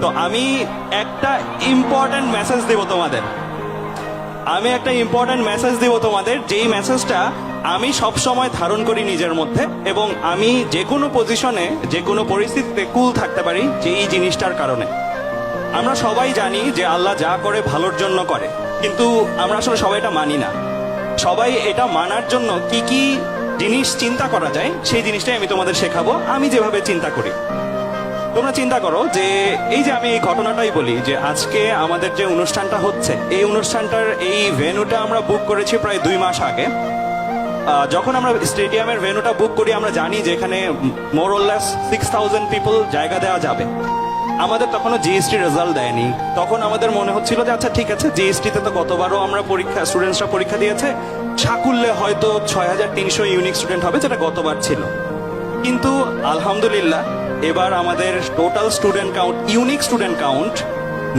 তো আমি একটা ইম্পর্টেন্ট মেসেজ দেব তোমাদের, যেই মেসেজটা আমি সব সময় ধারণ করি নিজের মধ্যে, এবং আমি যে কোনো পজিশনে যে কোনো পরিস্থিতিতে কুল থাকতে পারি যেই জিনিসটার কারণে। আমরা সবাই জানি যে আল্লাহ যা করে ভালোর জন্য করে, কিন্তু আমরা আসলে সবাই এটা মানি না। সবাই এটা মানার জন্য কি কি জিনিস চিন্তা করা যায় সেই জিনিসটাই আমি তোমাদের শেখাবো, আমি যেভাবে চিন্তা করি। তোমরা চিন্তা করো যে এই যে আমি এই ঘটনাটাই বলি যে আজকে আমাদের যে অনুষ্ঠানটা হচ্ছে, এই অনুষ্ঠানটার এই ভেন্যুটা আমরা বুক করেছি প্রায় 2 মাস আগে। যখন আমরা স্টেডিয়ামের ভেন্যুটা বুক করি, আমরা জানি যে এখানে মোর অর লেস 6000 পিপল জায়গা দেওয়া যাবে। আমাদের তখনও জিএসটি রেজাল্ট দেয়নি। তখন আমাদের মনে হচ্ছিল যে আচ্ছা ঠিক আছে, জিএসটিতে তো গতবারও আমরা স্টুডেন্টসরা পরীক্ষা দিয়েছে, সাকুল্যে হয়তো 6300 ইউনিক স্টুডেন্ট হবে, যেটা গতবার ছিল। কিন্তু আলহামদুলিল্লাহ এবার আমাদের total student count, unique student count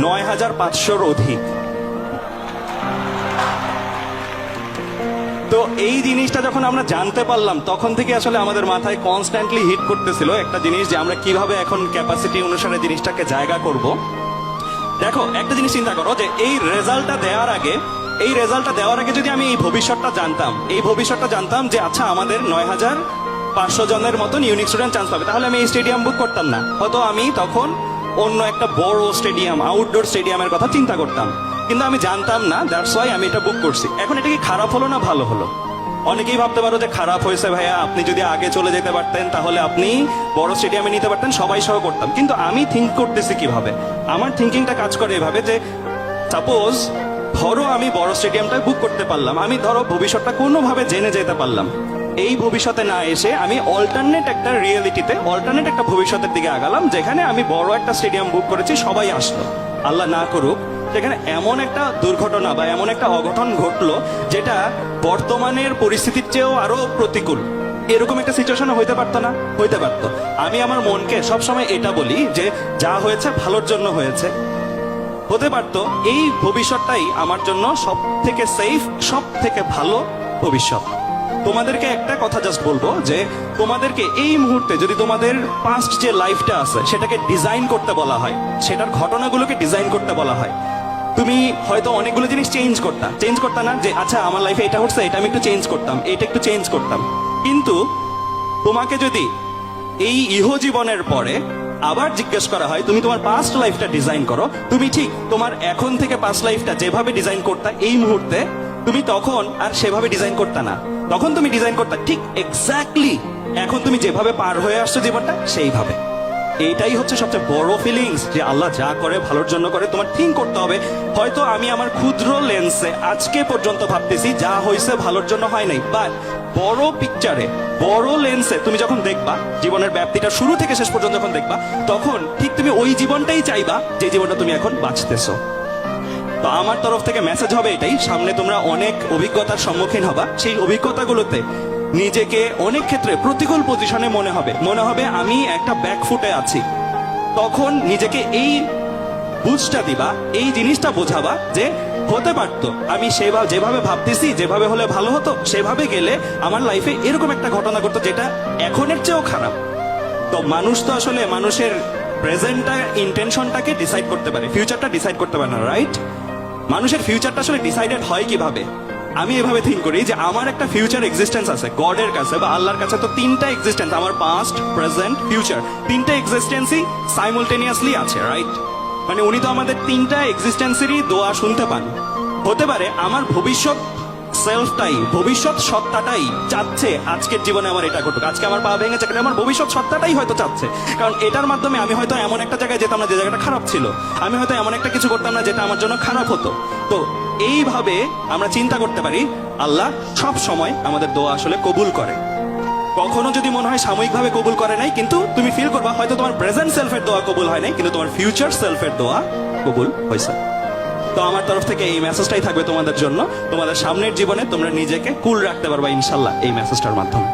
9500-র অধিক। তো এই জিনিসটা যখন আমরা জানতে পারলাম, তখন থেকে আসলে আমাদের মাথায় কনস্ট্যান্টলি হিট করতেছিল একটা জিনিস যে আমরা কিভাবে এখন ক্যাপাসিটি অনুসারে জিনিসটাকে জায়গা করব। দেখো একটা জিনিস চিন্তা করো যে এই রেজাল্টটা দেওয়ার আগে যদি আমি এই ভবিষ্যৎটা জানতাম যে আচ্ছা আমাদের 9500 জনের মতন ইউনিক স্টুডেন্ট চান্স পাবে, তাহলে আমি এই স্টেডিয়াম বুক করতাম না। হয়তো আমি তখন অন্য একটা বড় স্টেডিয়াম, আউটডোর স্টেডিয়ামের কথা চিন্তা করতাম, কিন্তু আমি জানতাম না। দ্যাটস ওয়াই আমি এটা বুক করছি। এখন এটা কি খারাপ হলো না ভালো হলো? অনেকেই ভাবতে পারো যে খারাপ হয়েছে ভাইয়া, আপনি যদি আগে চলে যেতে পারতেন তাহলে আপনি বড় স্টেডিয়ামে নিতে পারতেন, সবাই সহ করতাম। কিন্তু আমি থিঙ্ক করতেছি কিভাবে, আমার থিঙ্কিংটা কাজ করে এভাবে যে সাপোজ ধরো আমি বড় স্টেডিয়ামটা বুক করতে পারলাম, আমি ধরো ভবিষ্যৎটা কোনোভাবে জেনে যেতে পারলাম। এই ভবিষ্যতে না এসে আমি অল্টারনেট একটা ভবিষ্যতের দিকে আগালাম, যেখানে আমি বড় একটা স্টেডিয়াম বুক করেছি, সবাই আসলো। আল্লাহ না করুক সেখানে এমন একটা দুর্ঘটনা বা এমন একটা অঘটন ঘটলো যেটা বর্তমানের পরিস্থিতির চেয়েও আরো প্রতিকূল। এরকম একটা সিচুয়েশন হইতে পারতো না? হইতে পারতো। আমি আমার মনকে সবসময় এটা বলি যে যা হয়েছে ভালোর জন্য হয়েছে। হতে পারতো এই ভবিষ্যৎটাই আমার জন্য সব থেকে সেফ, সব থেকে ভালো ভবিষ্যৎ। তোমাদেরকে একটা কথা জাস্ট বলবো যে তোমাদেরকে এই মুহূর্তে যদি তোমাদের পাস্ট যে লাইফটা আছে সেটাকে ডিজাইন করতে বলা হয়, সেটার ঘটনাগুলোকে ডিজাইন করতে বলা হয়, তুমি হয়তো অনেকগুলো জিনিস চেঞ্জ করতা না যে আচ্ছা আমার লাইফে এটা হচ্ছে, এটা আমি একটু চেঞ্জ করতাম, এটা একটু চেঞ্জ করতাম। কিন্তু তোমাকে যদি এই ইহজীবনের পরে আবার জিজ্ঞেস করা হয় তুমি তোমার পাস্ট লাইফটা ডিজাইন করো, তুমি ঠিক তোমার এখন থেকে পাস্ট লাইফটা যেভাবে ডিজাইন করতা এই মুহূর্তে, তুমি তখন আর সেভাবে ডিজাইন করতা না। তখন তুমি ডিজাইন করতা ঠিক এক্স্যাক্টলি এখন তুমি যেভাবে পার হয়ে আসছো জীবনটা সেইভাবে। এইটাই হচ্ছে সবচেয়ে বড় ফিলিংস যে আল্লাহ যা করে ভালোর জন্য করে। তোমার থিঙ্ক করতে হবে, হয়তো আমি আমার ক্ষুদ্র লেন্সে আজকে পর্যন্ত ভাবতেছি যা হয়েছে ভালোর জন্য হয় নাই, বাট বড় পিকচারে, বড় লেন্সে তুমি যখন দেখবা জীবনের ব্যাপ্তিটা শুরু থেকে শেষ পর্যন্ত যখন দেখবা, তখন ঠিক তুমি ওই জীবনটাই চাইবা যে জীবনটা তুমি এখন বাঁচতেছো। তো আমার তরফ থেকে মেসেজ হবে এটাই, সামনে তোমরা অনেক অভিজ্ঞতার সম্মুখীন হবা। সেই অভিজ্ঞতাগুলোতে নিজেকে অনেক ক্ষেত্রে প্রতিকূল পজিশনে মনে হবে আমি একটা ব্যাকফুটে আছি। তখন নিজেকে এই বুঝটা দিবা, এই জিনিসটা বোঝাবা যে হতে পারতো আমি যেভাবে ভাবতেছি, যেভাবে হলে ভালো হতো, সেভাবে গেলে আমার লাইফে এরকম একটা ঘটনা ঘটতো যেটা এখনের চেয়েও খারাপ। তো মানুষ তো আসলে মানুষের প্রেজেন্টটা, ইন্টেনশনটাকে ডিসাইড করতে পারে, ফিউচারটা ডিসাইড করতে পারে না, রাইট? মানুষের ফিউচারটা আসলে ডিসাইডেড হয় কিভাবে? আমি এভাবে থিঙ্ক করি যে আমার একটা ফিউচার এক্সিস্টেন্স আছে গডের কাছে বা আল্লাহর কাছে। তো 3টা এক্সিস্টেন্স, আমার পাস্ট, প্রেজেন্ট, ফিউচার, 3টা এক্সিস্টেন্সই সাইমultaneously আছে, রাইট? মানে উনি তো আমাদের 3টা এক্সিস্টেন্সেরই দোয়া শুনতে পান। হতে পারে আমার ভবিষ্যৎ সেলফটাই, ভবিষ্যৎ সত্তাটাই চাচ্ছে আজকের জীবনে আমার এটা ঘটুক। আজকে আমার পা ভেঙেছে, আমার ভবিষ্যৎ সত্তাটাই হয়তো চাচ্ছে, কারণ এটার মাধ্যমে আমি হয়তো এমন একটা জায়গায় যেতাম না যে জায়গাটা খারাপ ছিল, আমি হয়তো এমন একটা কিছু করতাম না যেটা আমার জন্য খারাপ হতো। তো এইভাবে আমরা চিন্তা করতে পারি, আল্লাহ সব সময় আমাদের দোয়া আসলে কবুল করে। কখনো যদি মনে হয় সাময়িকভাবে কবুল করে নাই, কিন্তু তুমি ফিল করবা হয়তো তোমার প্রেজেন্ট সেলফের দোয়া কবুল হয় নাই, কিন্তু তোমার ফিউচার সেলফের দোয়া কবুল হয়েছে। তো আমার তরফ থেকে এই মেসেজটাই থাকবে তোমাদের জন্য। তোমাদের সামনের জীবনে তোমরা নিজেকে কুল রাখতে পারবা ইনশাল্লাহ এই মেসেজটার মাধ্যমে।